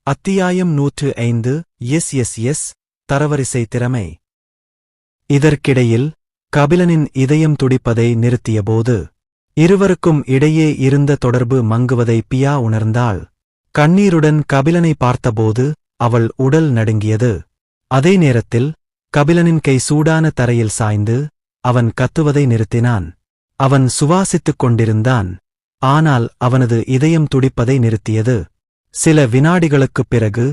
அத்தியாயம் 105 எஸ் தரவரிசை திறமை. இதற்கிடையில் கபிலனின் இதயம் துடிப்பதை நிறுத்தியபோது இருவருக்கும் இடையே இருந்த தொடர்பு மங்குவதை பியா உணர்ந்தாள். கண்ணீருடன் கபிலனை பார்த்தபோது அவள் உடல் நடுங்கியது. அதே நேரத்தில் கபிலனின் கை சூடான தரையில் சாய்ந்து அவன் கத்துவதை நிறுத்தினான். அவன் சுவாசித்துக் கொண்டிருந்தான், ஆனால் அவனது இதயம் துடிப்பதை நிறுத்தியது. சில வினாடிகளுக்குப் பிறகு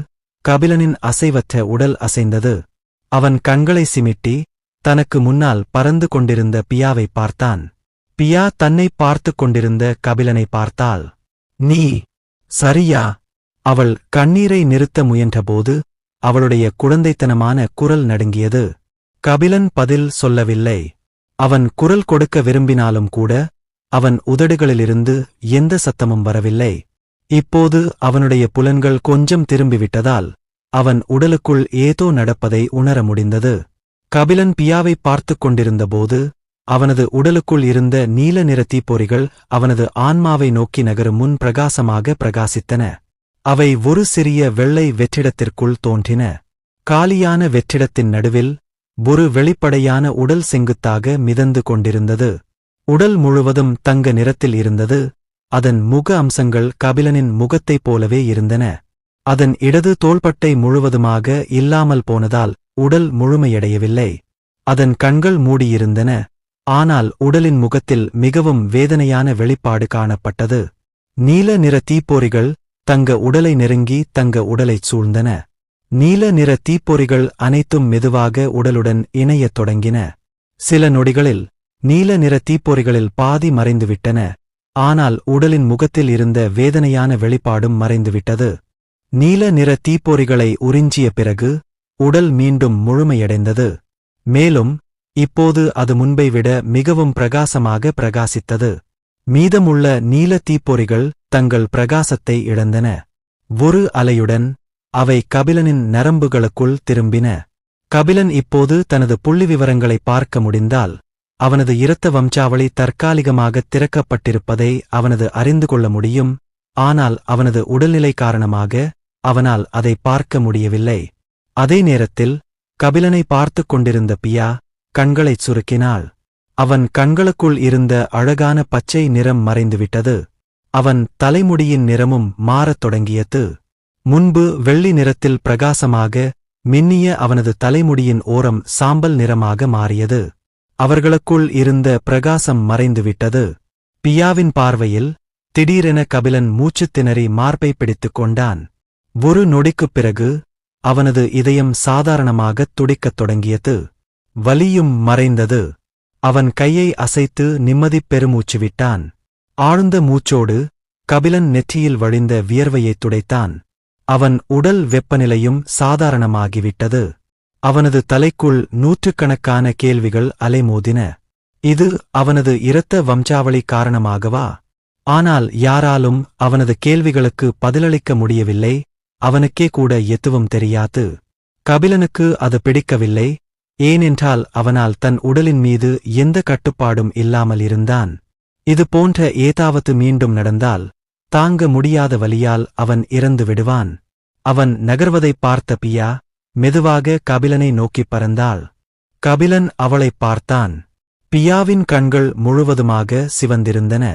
கபிலனின் அசைவற்ற உடல் அசைந்தது. அவன் கண்களை சிமிட்டி தனக்கு முன்னால் பறந்து கொண்டிருந்த பியாவை பார்த்தான். பியா தன்னை பார்த்துக் கொண்டிருந்த கபிலனை பார்த்தாள். நீ சரியா? அவள் கண்ணீரை நிறுத்த முயன்றபோது அவளுடைய குழந்தைத்தனமான குரல் நடுங்கியது. கபிலன் பதில் சொல்லவில்லை. அவன் குரல் கொடுக்க விரும்பினாலும் கூட அவன் உதடுகளிலிருந்து எந்த சத்தமும் வரவில்லை. இப்போது அவனுடைய புலன்கள் கொஞ்சம் திரும்பிவிட்டதால் அவன் உடலுக்குள் ஏதோ நடப்பதை உணர முடிந்தது. கபிலன் பியாவை பார்த்துக் கொண்டிருந்தபோது அவனது உடலுக்குள் இருந்த நீல நிற தீப்பொறிகள் அவனது ஆன்மாவை நோக்கி நகரும் முன் பிரகாசமாக பிரகாசித்தன. அவை ஒரு சிறிய வெள்ளை வெற்றிடத்திற்குள் தோன்றின. காலியான வெற்றிடத்தின் நடுவில் ஒரு வெளிப்படையான உடல் செங்குத்தாக மிதந்து கொண்டிருந்தது. உடல் முழுவதும் தங்க நிறத்தில் இருந்தது. அதன் முக அம்சங்கள் கபிலனின் முகத்தைப் போலவே இருந்தன. அதன் இடது தோள்பட்டை முழுவதுமாக இல்லாமல் போனதால் உடல் முழுமையடையவில்லை. அதன் கண்கள் மூடியிருந்தன, ஆனால் உடலின் முகத்தில் மிகவும் வேதனையான வெளிப்பாடு காணப்பட்டது. நீல நிற தீப்பொறிகள் தங்க உடலை நெருங்கி தங்க உடலைச் சூழ்ந்தன. நீல நிற தீப்பொறிகள் அனைத்தும் மெதுவாக உடலுடன் இணையத் தொடங்கின. சில நொடிகளில் நீல நிற தீப்பொறிகளில் பாதி மறைந்துவிட்டன, ஆனால் உடலின் முகத்தில் இருந்த வேதனையான வெளிப்பாடும் மறைந்துவிட்டது. நீல நிற தீப்பொறிகளை உறிஞ்சிய பிறகு உடல் மீண்டும் முழுமையடைந்தது. மேலும் இப்போது அது முன்பை விட மிகவும் பிரகாசமாக பிரகாசித்தது. மீதமுள்ள நீல தீப்பொறிகள் தங்கள் பிரகாசத்தை இழந்தன. ஒரு அலையுடன் அவை கபிலனின் நரம்புகளுக்குள் திரும்பின. கபிலன் இப்போது தனது புள்ளிவிவரங்களை பார்க்க முடிந்தால் அவனது இரத்த வம்சாவளி தற்காலிகமாக திறக்கப்பட்டிருப்பதை அவனது அறிந்து கொள்ள முடியும். ஆனால் அவனது உடல்நிலை காரணமாக அவனால் அதை பார்க்க முடியவில்லை. அதே நேரத்தில் கபிலனை பார்த்துக் கொண்டிருந்த பியா கண்களைச் சுருக்கினாள். அவன் கண்களுக்குள் இருந்த அழகான பச்சை நிறம் மறைந்துவிட்டது. அவன் தலைமுடியின் நிறமும் மாறத் தொடங்கியது. முன்பு வெள்ளி நிறத்தில் பிரகாசமாக மின்னிய அவனது தலைமுடியின் ஓரம் சாம்பல் நிறமாக மாறியது. அவர்களுக்குள் இருந்த பிரகாசம் மறைந்துவிட்டது. பியாவின் பார்வையில் திடீரென கபிலன் மூச்சுத் திணறி மார்பை பிடித்துக் கொண்டான். ஒரு நொடிக்குப் பிறகு அவனது இதயம் சாதாரணமாகத் துடிக்கத் தொடங்கியது. வலியும் மறைந்தது. அவன் கையை அசைத்து நிம்மதிப் பெருமூச்சு விட்டான். ஆழ்ந்த மூச்சோடு கபிலன் நெற்றியில் வழிந்த வியர்வையைத் துடைத்தான். அவன் உடல் வெப்பநிலையும் சாதாரணமாகிவிட்டது. அவனது தலைக்குள் நூற்றுக்கணக்கான கேள்விகள் அலைமோதின. இது அவனது இரத்த வம்சாவளி காரணமாகவா? ஆனால் யாராலும் அவனது கேள்விகளுக்கு பதிலளிக்க முடியவில்லை. அவனுக்கே கூட எதுவும் தெரியாது. கபிலனுக்கு அது பிடிக்கவில்லை. ஏனென்றால் அவனால் தன் உடலின் மீது எந்த கட்டுப்பாடும் இல்லாமல் இருந்தான். இது போன்ற ஏதாவது மீண்டும் நடந்தால் தாங்க முடியாத வலியால் அவன் இறந்து விடுவான். அவன் நகர்வதைப் பார்த்த பியா மெதுவாக கபிலனை நோக்கிப் பறந்தாள். கபிலன் அவளைப் பார்த்தான். பியாவின் கண்கள் முழுவதுமாக சிவந்திருந்தன.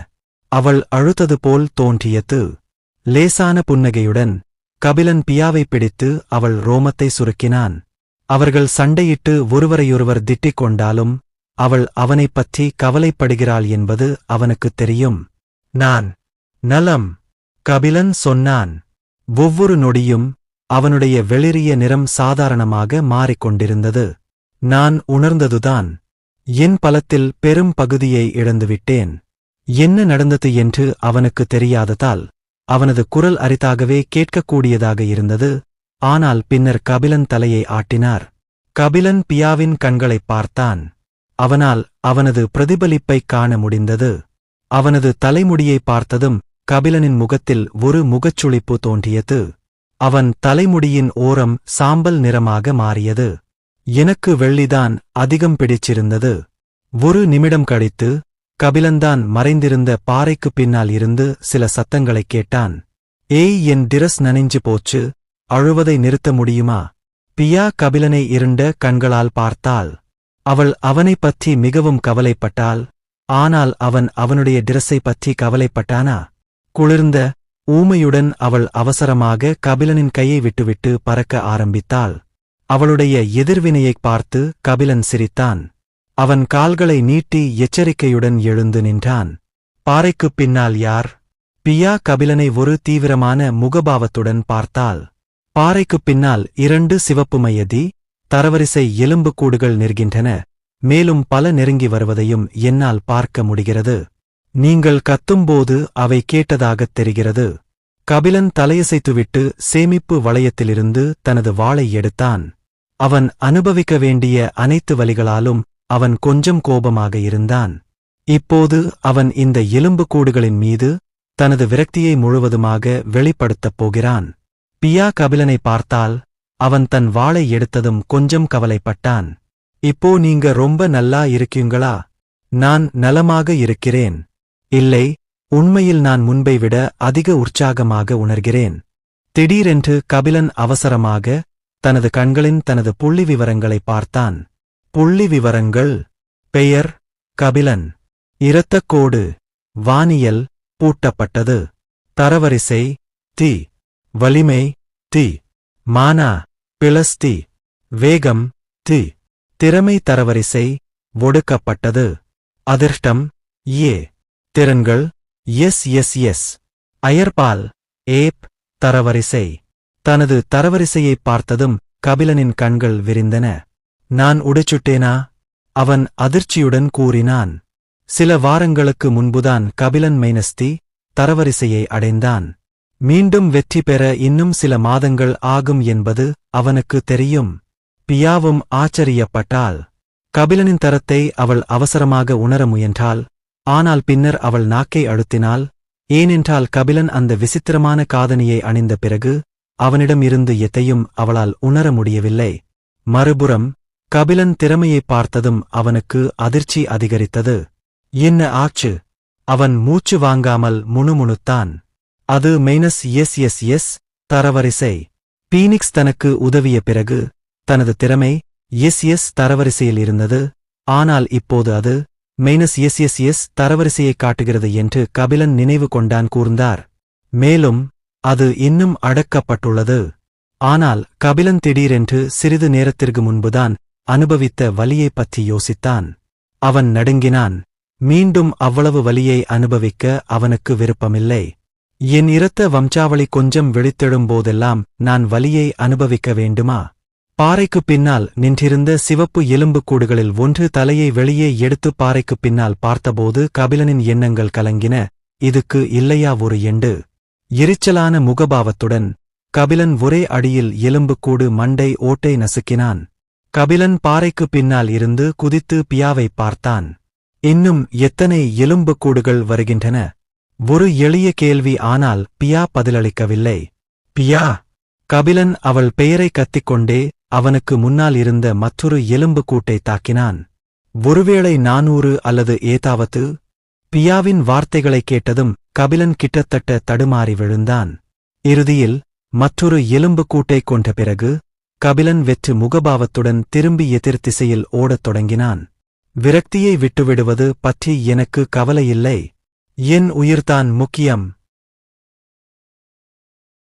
அவள் அழுத்தது போல் தோன்றியது. லேசான புன்னகையுடன் கபிலன் பியாவை பிடித்து அவள் ரோமத்தை சுருக்கினான். அவர்கள் சண்டையிட்டு ஒருவரையொருவர் திட்டிக் கொண்டாலும் அவள் அவனைப் பற்றி கவலைப்படுகிறாள் என்பது அவனுக்குத் தெரியும். நான் நலம், கபிலன் சொன்னான். ஒவ்வொரு நொடியும் அவனுடைய வெளிரிய நிறம் சாதாரணமாக மாறிக்கொண்டிருந்தது. நான் உணர்ந்ததுதான். என் பலத்தில் பெரும் பகுதியை இழந்துவிட்டேன். என்ன நடந்தது என்று அவனுக்கு தெரியாததால் அவனது குரல் அரிதாகவே கேட்கக்கூடியதாக இருந்தது. ஆனால் பின்னர் கபிலன் தலையை ஆட்டினார். கபிலன் பியாவின் கண்களைப் பார்த்தான். அவனால் அவனது பிரதிபலிப்பைக் காண முடிந்தது. அவனது தலைமுடியை பார்த்ததும் கபிலனின் முகத்தில் ஒரு முகச்சுளிப்பு தோன்றியது. அவன் தலைமுடியின் ஓரம் சாம்பல் நிறமாக மாறியது. எனக்கு வெள்ளிதான் அதிகம் பிடிச்சிருந்தது. ஒரு நிமிடம் கழித்து கபிலன்தான் மறைந்திருந்த பாறைக்குப் பின்னால் இருந்து சில சத்தங்களைக் கேட்டான். ஏய், என் டிரஸ் நனைஞ்சு போச்சு, அழுவதை நிறுத்த முடியுமா? பியா கபிலனை இருண்ட கண்களால் பார்த்தாள். அவள் அவனைப் பற்றி மிகவும் கவலைப்பட்டாள். ஆனால் அவன் அவனுடைய டிரஸை பற்றி கவலைப்பட்டானா? குளிர்ந்த ஊமையுடன் அவள் அவசரமாக கபிலனின் கையை விட்டுவிட்டு பறக்க ஆரம்பித்தாள். அவளுடைய எதிர்வினையைப் பார்த்து கபிலன் சிரித்தான். அவன் கால்களை நீட்டி எச்சரிக்கையுடன் எழுந்து நின்றான். பாறைக்குப் பின்னால் யார்? பியா கபிலனை ஒரு தீவிரமான முகபாவத்துடன் பார்த்தாள். பாறைக்குப் பின்னால் 2 சிவப்பு மையதி தரவரிசை எலும்புக்கூடுகள் நிற்கின்றன. மேலும் பல நெருங்கி வருவதையும் என்னால் பார்க்க முடிகிறது. நீங்கள் கத்தும்போது அவை கேட்டதாகத் தெரிகிறது. கபிலன் தலையசைத்துவிட்டு சேமிப்பு வளையத்திலிருந்து தனது வாளை எடுத்தான். அவன் அனுபவிக்க வேண்டிய அனைத்து வலிகளாலும் அவன் கொஞ்சம் கோபமாக இருந்தான். இப்போது அவன் இந்த எலும்புக்கூடுகளின் மீது தனது விரக்தியை முழுவதுமாக வெளிப்படுத்தப் போகிறான். பியா கபிலனை பார்த்தால் அவன் தன் வாளை எடுத்ததும் கொஞ்சம் கவலைப்பட்டான். இப்போ நீங்க ரொம்ப நல்லா இருக்கீங்களா? நான் நலமாக இருக்கிறேன். இல்லை, உண்மையில் நான் முன்பை விட அதிக உற்சாகமாக உணர்கிறேன். திடீரென்று கபிலன் அவசரமாக தனது கண்களின் தனது புள்ளிவிவரங்களை பார்த்தான். புள்ளிவிவரங்கள்: பெயர் கபிலன், இரத்தக்கோடு வானியல் பூட்டப்பட்டது, தரவரிசை தி, வலிமை தி, மானா பிளஸ் தி, வேகம் தி, திறமை தரவரிசை ஒடுக்கப்பட்டது, அதிர்ஷ்டம் ஏ, திறன்கள் எஸ், அயர்பால் ஏப், தரவரிசை. தனது தரவரிசையைப் பார்த்ததும் கபிலனின் கண்கள் விரிந்தன. நான் உடைச்சுட்டேனா? அவன் அதிர்ச்சியுடன் கூறினான். சில வாரங்களுக்கு முன்புதான் கபிலன் மைனஸ்தி தரவரிசையை அடைந்தான். மீண்டும் வெற்றி பெற இன்னும் சில மாதங்கள் ஆகும் என்பது அவனுக்கு தெரியும். பியாவும் ஆச்சரியப்பட்டாள். கபிலனின் தரத்தை அவள் அவசரமாக உணர முயன்றாள். ஆனால் பின்னர் அவள் நாக்கை அழுத்தினாள். ஏனென்றால் கபிலன் அந்த விசித்திரமான காதணியை அணிந்த பிறகு அவனிடம் இருந்து எதையும் அவளால் உணர முடியவில்லை. மறுபுறம் கபிலன் திறமையைப் பார்த்ததும் அவனுக்கு அதிர்ச்சி அதிகரித்தது. என்ன ஆச்சு? அவன் மூச்சு வாங்காமல் முணுமுணுத்தான். அது எஸ் தரவரிசை. பீனிக்ஸ் தனக்கு உதவிய பிறகு தனது திறமை எஸ் தரவரிசையில் இருந்தது. ஆனால் இப்போது அது எஸ் தரவரிசையைக் காட்டுகிறது என்று கபிலன் நினைவு கொண்டான் கூர்ந்தார். மேலும் அது இன்னும் அடக்கப்பட்டுள்ளது. ஆனால் கபிலன் திடீரென்று சிறிது நேரத்திற்கு முன்புதான் அனுபவித்த வலியைப் பற்றி யோசித்தான். அவன் நடுங்கினான். மீண்டும் அவ்வளவு வலியை அனுபவிக்க அவனுக்கு விருப்பமில்லை. என் இரத்த வம்சாவளி கொஞ்சம் விழித்தெழும்போதெல்லாம் நான் வலியை அனுபவிக்க வேண்டுமா? பாறைக்குப் பின்னால் நின்றிருந்த சிவப்பு எலும்புக்கூடுகளில் ஒன்று தலையை வெளியே எடுத்து பாறைக்குப் பின்னால் பார்த்தபோது கபிலனின் எண்ணங்கள் கலங்கின. இதுக்கு இல்லையா ஒரு எண்டு? எரிச்சலான முகபாவத்துடன் கபிலன் ஒரே அடியில் எலும்புக்கூடு மண்டை ஓட்டை நசுக்கினான். கபிலன் பாறைக்குப் பின்னால் இருந்து குதித்து பியாவைப் பார்த்தான். இன்னும் எத்தனை எலும்புக்கூடுகள் வருகின்றன? ஒரு எளிய கேள்வி. ஆனால் பியா பதிலளிக்கவில்லை. பியா! கபிலன் அவள் பெயரை கத்திக்கொண்டே அவனுக்கு முன்னால் இருந்த மற்றொரு எலும்புக்கூட்டை தாக்கினான். ஒருவேளை 400 அல்லது ஏதாவது? பியாவின் வார்த்தைகளைக் கேட்டதும் கபிலன் கிட்டத்தட்ட தடுமாறி விழுந்தான். இறுதியில் மற்றொரு எலும்புக்கூட்டைக் கொண்ட பிறகு கபிலன் வெற்று முகபாவத்துடன் திரும்பி எதிர் திசையில் ஓடத் தொடங்கினான். விரக்தியை விட்டுவிடுவது பற்றி எனக்கு கவலையில்லை. என் உயிர்தான் முக்கியம்.